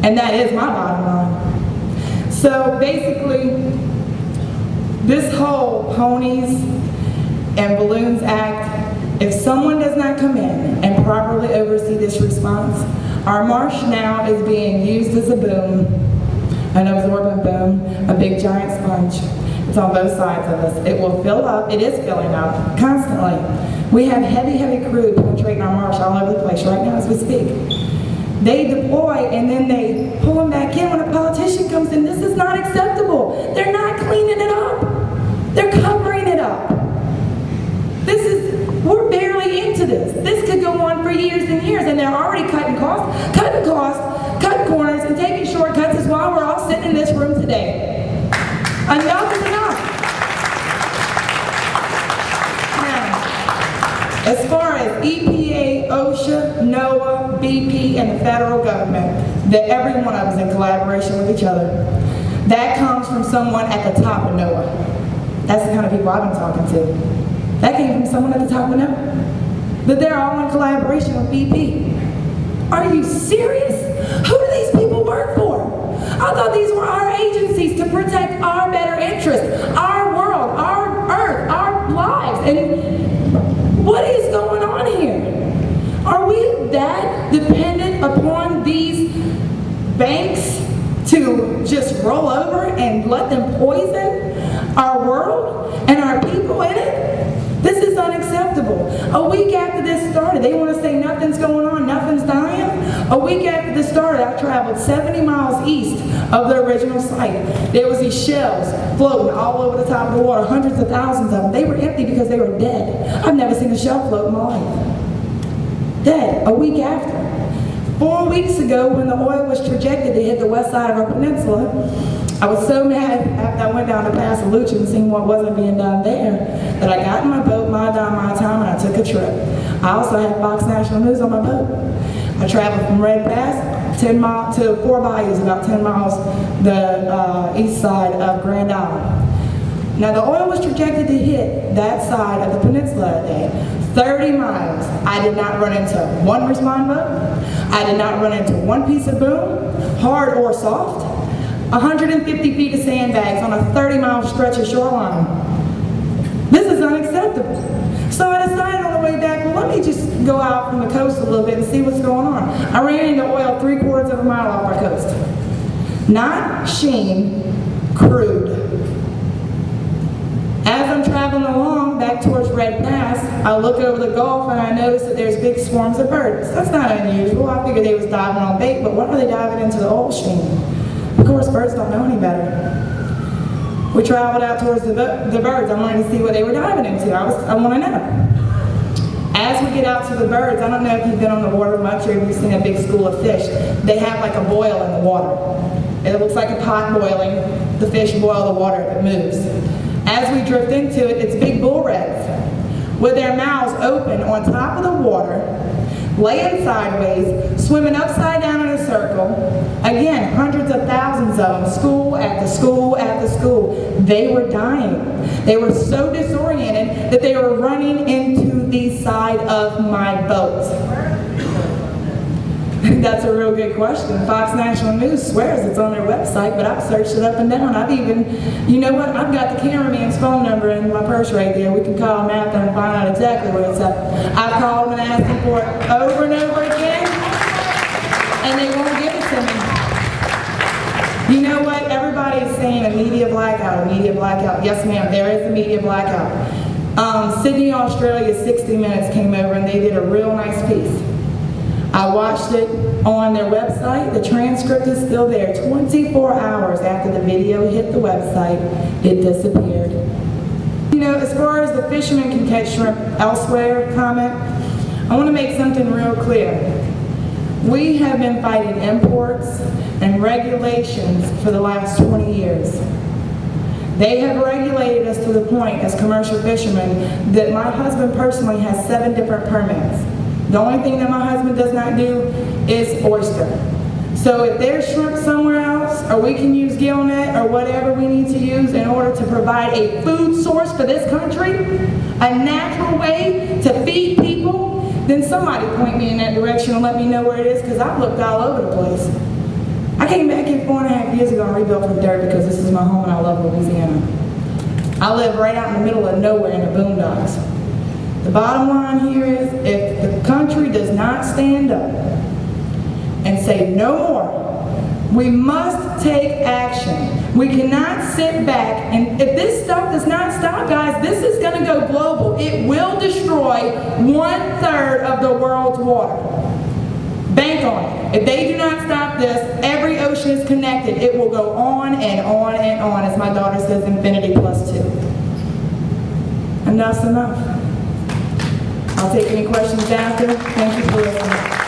And that is my bottom line. So basically, this whole Ponies and Balloons Act, if someone does not come in and properly oversee this response, our marsh now is being used as a boom, an absorbent boom, a big giant sponge. It's on both sides of us. It will fill up, it is filling up constantly. We have heavy, heavy crude penetrating our marsh all over the place right now as we speak. They deploy and then they pull them back in when a politician comes in. This is not acceptable. They're not cleaning it up. They're covering it up. We're barely into this. This could go on for years and years, and they're already cutting costs, cutting corners, and taking shortcuts is why we're all sitting in this room today. Enough is enough. Now, as far as EPA, OSHA, NOAA, BP, and the federal government, that every one of us in collaboration with each other, that comes from someone at the top of NOAA. That's the kind of people I've been talking to. That came from someone at the top of NOAA. That they're all in collaboration with BP. Are you serious? Who do these people work for? I thought these were our agencies to protect our better interests, our world, our earth, our lives. And what is going on here? Are we that dependent upon these banks to just roll over and let them poison our world and our people in it? This is unacceptable. A week after this started, they want to say nothing's going on, nothing's dying. A week after this started, I traveled 70 miles east of the original site. There was these shells floating all over the top of the water, hundreds of thousands of them. They were empty because they were dead. I've never seen a shell float in my life. Dead, a week after. 4 weeks ago, when the oil was trajected to hit the west side of our peninsula, I was so mad after I went down to Pass Lucha and seen what wasn't being done there that I got in my boat, my time, and I took a trip. I also had Fox National News on my boat. I traveled from Red Pass 10 miles to Four Bayous, about 10 miles the east side of Grand Island. Now the oil was projected to hit that side of the peninsula that day. 30 miles. I did not run into one respond boat. I did not run into one piece of boom, hard or soft. 150 feet of sandbags on a 30-mile stretch of shoreline. This is unacceptable. So I decided on the way back, well, let me just go out from the coast a little bit and see what's going on. I ran into oil 3/4 of a mile off our coast. Not sheen, crude. As I'm traveling along back towards Red Pass, I look over the Gulf and I notice that there's big swarms of birds. That's not unusual. I figured they was diving on bait, but what are they diving into the oil sheen? Of course, birds don't know any better. We traveled out towards the birds. I wanted to see what they were diving into. I want to know. As we get out to the birds, I don't know if you've been on the water much or if you've seen a big school of fish. They have like a boil in the water. It looks like a pot boiling. The fish boil the water, it moves. As we drift into it, it's big bull reds with their mouths open on top of the water, laying sideways, swimming upside down in a circle. Again, hundreds of thousands of them, school after school after school. They were dying. They were so disoriented that they were running into the side of my boat. That's a real good question. Fox National News swears it's on their website, but I've searched it up and down. I've even, you know what, I've got the cameraman's phone number in my purse right there. We can call him after and find out exactly where it's at. I've called them and asked them for it over and over again, and they won't give it to me. You know what, everybody is saying a media blackout, a media blackout. Yes ma'am, there is a media blackout. Sydney, Australia, 60 Minutes came over and they did a real nice piece. I watched it on their website. The transcript is still there. 24 hours after the video hit the website, it disappeared. You know, as far as the fishermen can catch shrimp elsewhere comment, I want to make something real clear. We have been fighting imports and regulations for the last 20 years. They have regulated us to the point as commercial fishermen that my husband personally has 7 different permits. The only thing that my husband does not do is oyster. So if there's shrimp somewhere else, or we can use gill net or whatever we need to use in order to provide a food source for this country, a natural way to feed people, then somebody point me in that direction and let me know where it is, because I've looked all over the place. I came back here 4.5 years ago and rebuilt from dirt because this is my home and I love Louisiana. I live right out in the middle of nowhere in the boondocks. The bottom line here is, if the country does not stand up and say no more, we must take action. We cannot sit back, and if this stuff does not stop, guys, this is going to go global. It will destroy 1/3 of the world's water. Bank on it. If they do not stop this, every ocean is connected. It will go on and on and on, as my daughter says, infinity plus 2. Enough's enough. I'll take any questions after. Thank you for listening.